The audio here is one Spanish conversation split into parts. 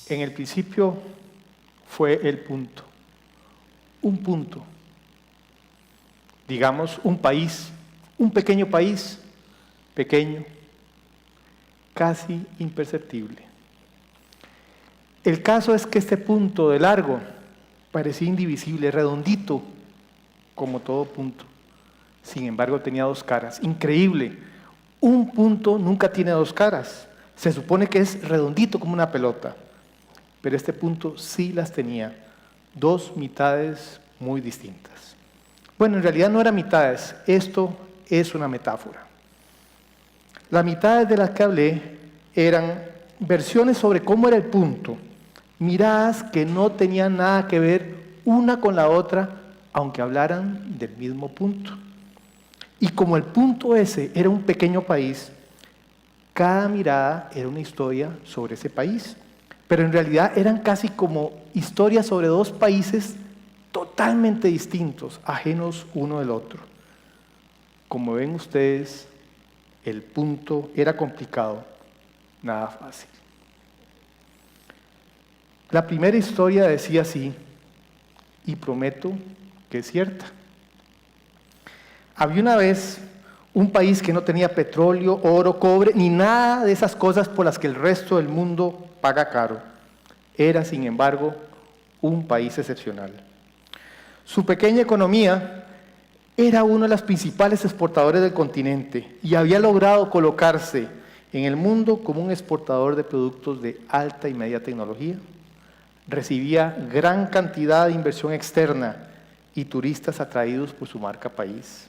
En el principio fue el punto, un punto, digamos un país, un pequeño país, pequeño, casi imperceptible. El caso es que este punto de largo parecía indivisible, redondito, como todo punto. Sin embargo, tenía dos caras. Increíble. Un punto nunca tiene dos caras. Se supone que es redondito como una pelota. Pero este punto sí las tenía. Dos mitades muy distintas. Bueno, en realidad no eran mitades. Esto es una metáfora. Las mitades de las que hablé eran versiones sobre cómo era el punto. Miradas que no tenían nada que ver una con la otra, aunque hablaran del mismo punto. Y como el punto ese era un pequeño país, cada mirada era una historia sobre ese país. Pero en realidad eran casi como historias sobre dos países totalmente distintos, ajenos uno del otro. Como ven ustedes, el punto era complicado, nada fácil. La primera historia decía así, y prometo que es cierta. Había una vez un país que no tenía petróleo, oro, cobre, ni nada de esas cosas por las que el resto del mundo paga caro. Era, sin embargo, un país excepcional. Su pequeña economía era uno de los principales exportadores del continente y había logrado colocarse en el mundo como un exportador de productos de alta y media tecnología. Recibía gran cantidad de inversión externa y turistas atraídos por su marca país.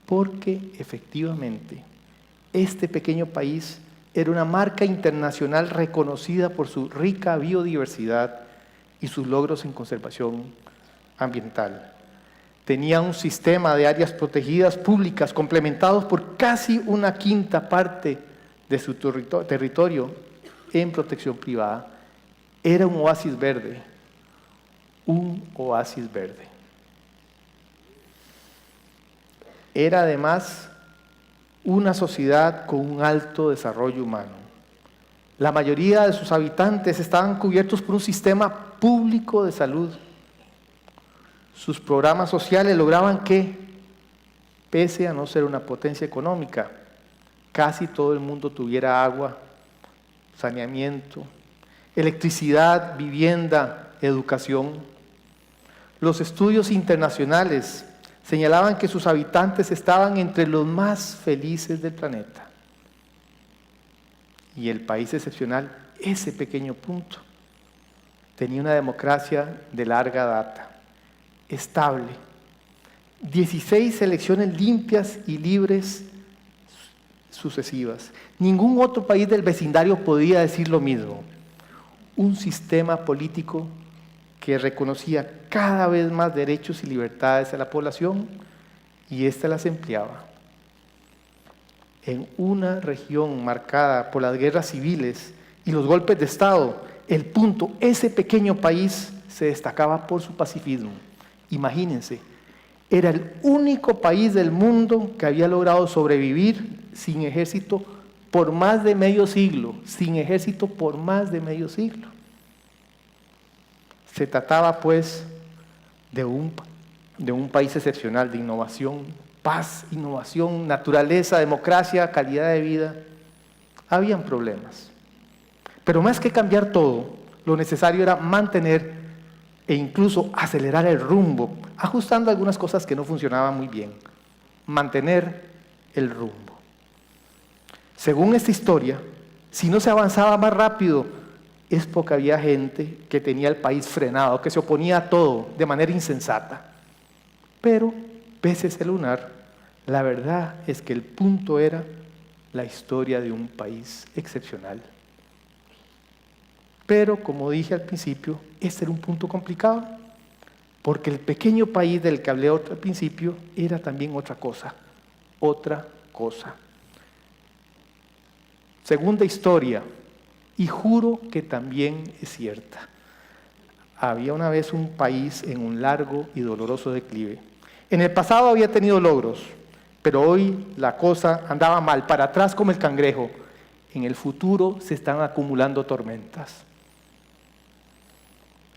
Porque efectivamente, este pequeño país era una marca internacional reconocida por su rica biodiversidad y sus logros en conservación ambiental. Tenía un sistema de áreas protegidas públicas complementados por casi una quinta parte de su territorio en protección privada. Era un oasis verde, un oasis verde. Era además una sociedad con un alto desarrollo humano. La mayoría de sus habitantes estaban cubiertos por un sistema público de salud. Sus programas sociales lograban que, pese a no ser una potencia económica, casi todo el mundo tuviera agua, saneamiento, electricidad, vivienda, educación. Los estudios internacionales señalaban que sus habitantes estaban entre los más felices del planeta. Y el país excepcional, ese pequeño punto, tenía una democracia de larga data, estable, 16 elecciones limpias y libres sucesivas. Ningún otro país del vecindario podía decir lo mismo. Un sistema político que reconocía cada vez más derechos y libertades a la población y ésta las empleaba. En una región marcada por las guerras civiles y los golpes de Estado, el punto, ese pequeño país se destacaba por su pacifismo. Imagínense, era el único país del mundo que había logrado sobrevivir sin ejército por más de medio siglo, sin ejército por más de medio siglo. Se trataba pues de un país excepcional, de innovación, paz, innovación, naturaleza, democracia, calidad de vida. Habían problemas. Pero más que cambiar todo, lo necesario era mantener e incluso acelerar el rumbo, ajustando algunas cosas que no funcionaban muy bien. Mantener el rumbo. Según esta historia, si no se avanzaba más rápido, es porque había gente que tenía el país frenado, que se oponía a todo de manera insensata. Pero, pese a ese lunar, la verdad es que el punto era la historia de un país excepcional. Pero, como dije al principio, este era un punto complicado, porque el pequeño país del que hablé al principio era también otra cosa. Segunda historia, y juro que también es cierta. Había una vez un país en un largo y doloroso declive. En el pasado había tenido logros, pero hoy la cosa andaba mal, para atrás como el cangrejo. En el futuro se están acumulando tormentas.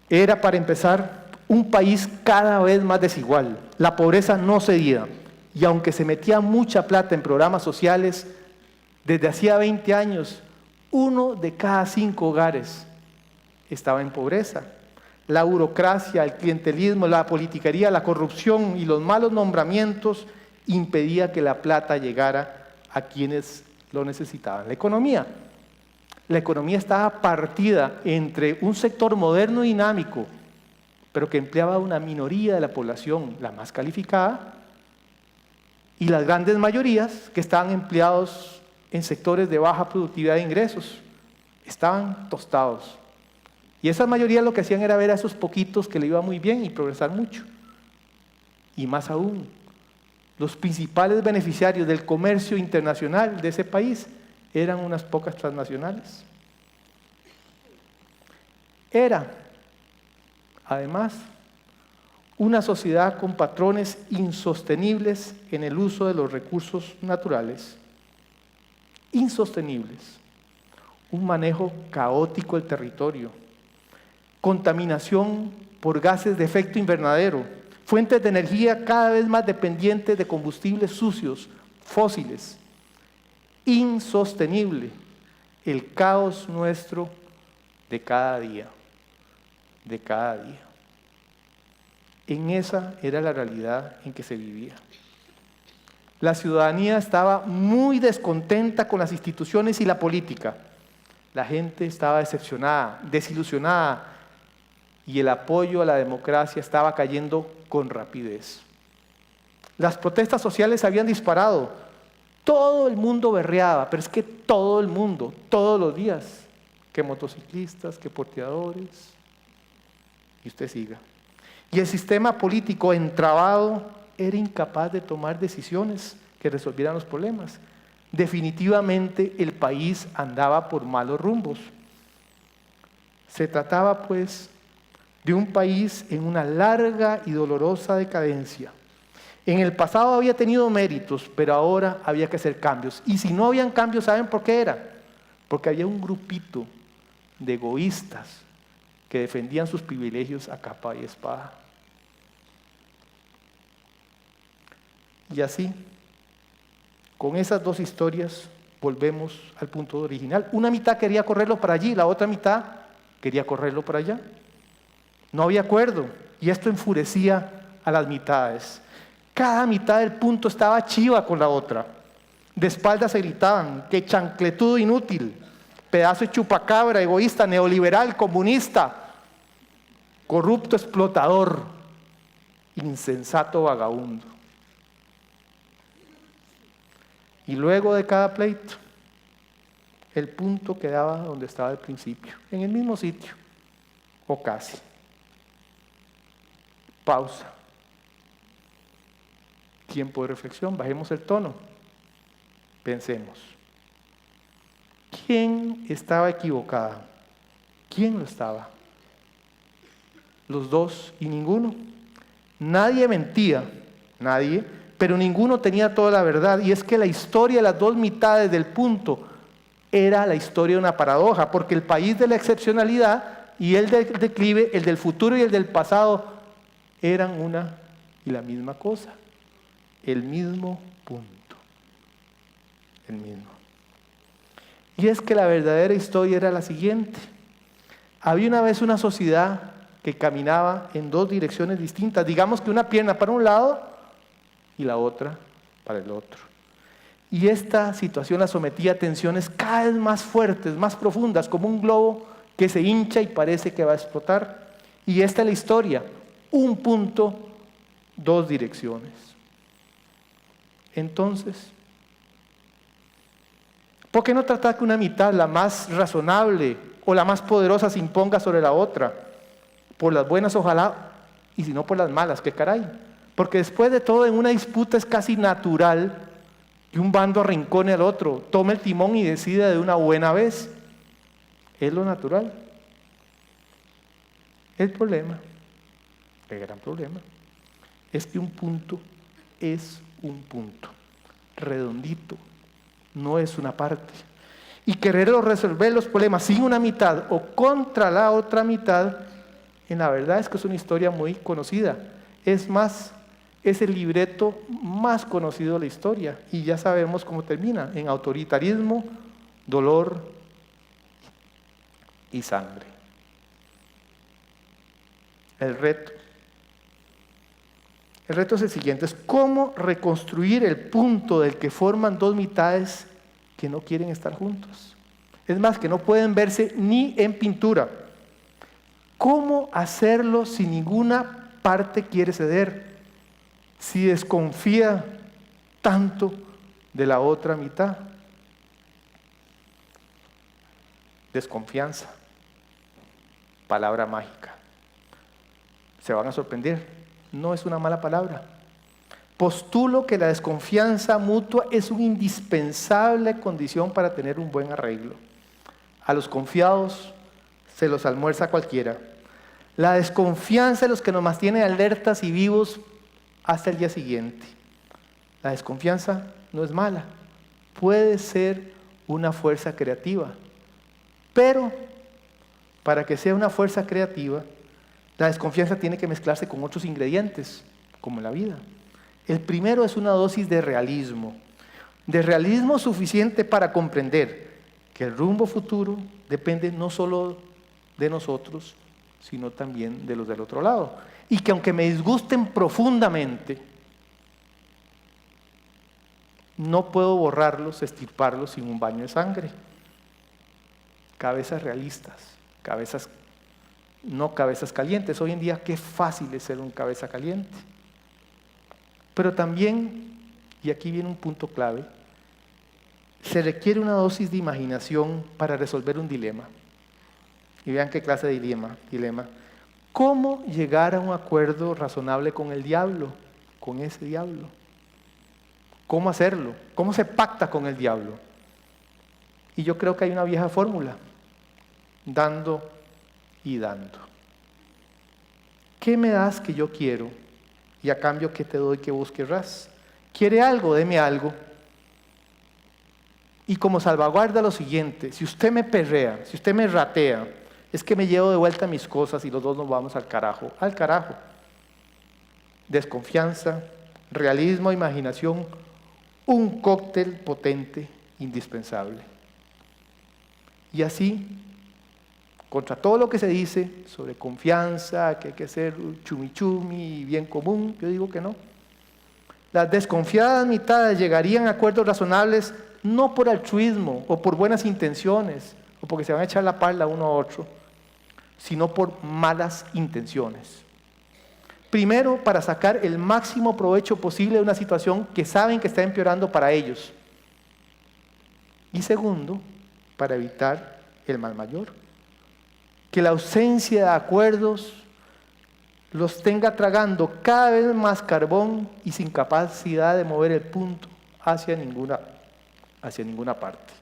Era, para empezar, un país cada vez más desigual. La pobreza no cedía. Y aunque se metía mucha plata en programas sociales, desde hacía 20 años, 1 de cada 5 hogares estaba en pobreza. La burocracia, el clientelismo, la politiquería, la corrupción y los malos nombramientos impedía que la plata llegara a quienes lo necesitaban. La economía estaba partida entre un sector moderno y dinámico, pero que empleaba una minoría de la población, la más calificada, y las grandes mayorías que estaban empleados en sectores de baja productividad de ingresos. Estaban tostados. Y esas mayorías lo que hacían era ver a esos poquitos que le iba muy bien y progresar mucho. Y más aún, los principales beneficiarios del comercio internacional de ese país eran unas pocas transnacionales. Era, además, una sociedad con patrones insostenibles en el uso de los recursos naturales. Insostenibles. Un manejo caótico del territorio. Contaminación por gases de efecto invernadero. Fuentes de energía cada vez más dependientes de combustibles sucios, fósiles. Insostenible. El caos nuestro de cada día. De cada día. En esa era la realidad en que se vivía. La ciudadanía estaba muy descontenta con las instituciones y la política. La gente estaba decepcionada, desilusionada, y el apoyo a la democracia estaba cayendo con rapidez. Las protestas sociales se habían disparado. Todo el mundo berreaba, pero es que todo el mundo, todos los días, que motociclistas, que porteadores, y usted siga. Y el sistema político entrabado era incapaz de tomar decisiones que resolvieran los problemas. Definitivamente el país andaba por malos rumbos. Se trataba, pues, de un país en una larga y dolorosa decadencia. En el pasado había tenido méritos, pero ahora había que hacer cambios. Y si no habían cambios, ¿saben por qué era? Porque había un grupito de egoístas que defendían sus privilegios a capa y espada. Y así, con esas dos historias, volvemos al punto original. Una mitad quería correrlo para allí, la otra mitad quería correrlo para allá. No había acuerdo, y esto enfurecía a las mitades. Cada mitad del punto estaba chiva con la otra. De espaldas se gritaban: ¡qué chancletudo inútil! Pedazo de chupacabra, egoísta, neoliberal, comunista, corrupto, explotador, insensato, vagabundo. Y luego de cada pleito, el punto quedaba donde estaba al principio, en el mismo sitio, o casi. Pausa. Tiempo de reflexión, bajemos el tono. Pensemos. ¿Quién estaba equivocada? ¿Quién lo estaba? Los dos y ninguno. Nadie mentía, nadie, pero ninguno tenía toda la verdad. Y es que la historia de las dos mitades del punto era la historia de una paradoja, porque el país de la excepcionalidad y el del declive, el del futuro y el del pasado, eran una y la misma cosa, el mismo punto, el mismo. Y es que la verdadera historia era la siguiente. Había una vez una sociedad que caminaba en dos direcciones distintas, digamos que una pierna para un lado y la otra para el otro. Y esta situación la sometía a tensiones cada vez más fuertes, más profundas, como un globo que se hincha y parece que va a explotar. Y esta es la historia, un punto, dos direcciones. Entonces, ¿por qué no tratar que una mitad, la más razonable o la más poderosa, se imponga sobre la otra? Por las buenas, ojalá, y si no por las malas, qué caray. Porque después de todo, en una disputa es casi natural que un bando arrincone al otro, tome el timón y decida de una buena vez. Es lo natural. El problema, el gran problema, es que un punto es un punto, redondito, no es una parte. Y querer resolver los problemas sin una mitad o contra la otra mitad En la verdad es que es una historia muy conocida. Es más, es el libreto más conocido de la historia. Y ya sabemos cómo termina, en autoritarismo, dolor y sangre. El reto es el siguiente, es cómo reconstruir el punto del que forman dos mitades que no quieren estar juntos. Es más, que no pueden verse ni en pintura. ¿Cómo hacerlo si ninguna parte quiere ceder? Si desconfía tanto de la otra mitad. Desconfianza. Palabra mágica. Se van a sorprender. No es una mala palabra. Postulo que la desconfianza mutua es una indispensable condición para tener un buen arreglo. A los confiados se los almuerza cualquiera. La desconfianza es lo que nos mantiene alertas y vivos hasta el día siguiente. La desconfianza no es mala, puede ser una fuerza creativa, pero para que sea una fuerza creativa, la desconfianza tiene que mezclarse con otros ingredientes, como en la vida. El primero es una dosis de realismo suficiente para comprender que el rumbo futuro depende no solo de nosotros, sino también de los del otro lado. Y que aunque me disgusten profundamente, no puedo borrarlos, extirparlos sin un baño de sangre. Cabezas realistas, no cabezas calientes. Hoy en día qué fácil es ser un cabeza caliente. Pero también, y aquí viene un punto clave, se requiere una dosis de imaginación para resolver un dilema. Y vean qué clase de dilema. ¿Cómo llegar a un acuerdo razonable con el diablo? Con ese diablo. ¿Cómo hacerlo? ¿Cómo se pacta con el diablo? Y yo creo que hay una vieja fórmula. Dando y dando. ¿Qué me das que yo quiero? Y a cambio, ¿qué te doy que vos querrás? ¿Quiere algo? Deme algo. Y como salvaguarda lo siguiente, si usted me perrea, si usted me ratea, es que me llevo de vuelta mis cosas y los dos nos vamos al carajo. Al carajo. Desconfianza, realismo, imaginación, un cóctel potente, indispensable. Y así, contra todo lo que se dice sobre confianza, que hay que ser chumi y bien común, yo digo que no. Las desconfiadas mitades llegarían a acuerdos razonables no por altruismo o por buenas intenciones o porque se van a echar la parla uno a otro, sino por malas intenciones. Primero, para sacar el máximo provecho posible de una situación que saben que está empeorando para ellos. Y segundo, para evitar el mal mayor. Que la ausencia de acuerdos los tenga tragando cada vez más carbón y sin capacidad de mover el punto hacia ninguna parte.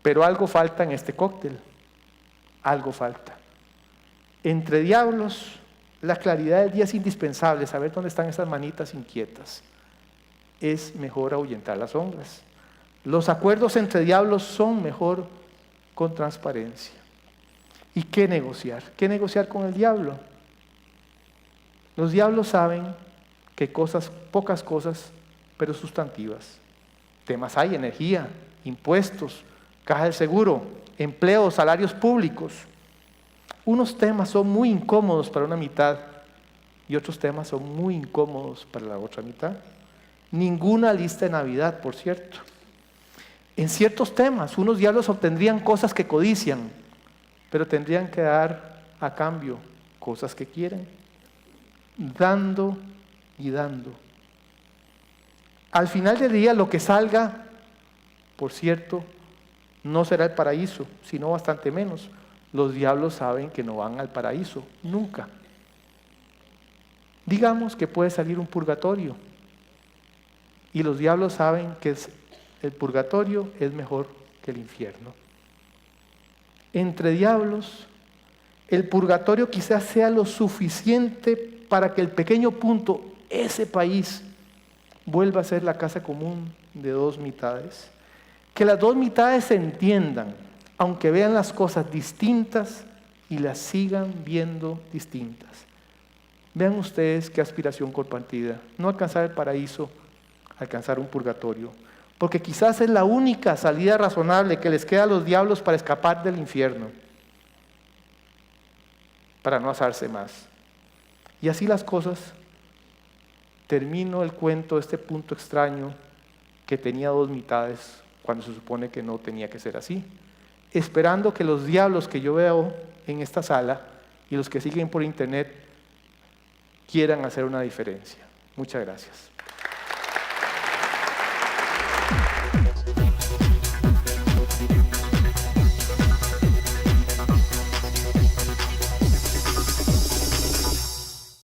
Pero algo falta en este cóctel. Algo falta. Entre diablos, la claridad del día es indispensable, saber dónde están esas manitas inquietas. Es mejor ahuyentar las sombras. Los acuerdos entre diablos son mejor con transparencia. ¿Y qué negociar? ¿Qué negociar con el diablo? Los diablos saben que pocas cosas, pero sustantivas. Temas hay: energía, impuestos, caja del seguro, empleo, salarios públicos. Unos temas son muy incómodos para una mitad y otros temas son muy incómodos para la otra mitad. Ninguna lista de Navidad, por cierto. En ciertos temas, unos diablos obtendrían cosas que codician, pero tendrían que dar a cambio cosas que quieren. Dando y dando. Al final del día, lo que salga, por cierto, no será el paraíso, sino bastante menos. Los diablos saben que no van al paraíso, nunca. Digamos que puede salir un purgatorio, y los diablos saben que el purgatorio es mejor que el infierno. Entre diablos, el purgatorio quizás sea lo suficiente para que el pequeño punto, ese país, vuelva a ser la casa común de dos mitades. Que las dos mitades se entiendan, aunque vean las cosas distintas y las sigan viendo distintas. Vean ustedes qué aspiración compartida. No alcanzar el paraíso, alcanzar un purgatorio. Porque quizás es la única salida razonable que les queda a los diablos para escapar del infierno, para no asarse más. Y así las cosas, termino el cuento de este punto extraño que tenía dos mitades cuando se supone que no tenía que ser así, esperando que los diablos que yo veo en esta sala y los que siguen por internet quieran hacer una diferencia. Muchas gracias.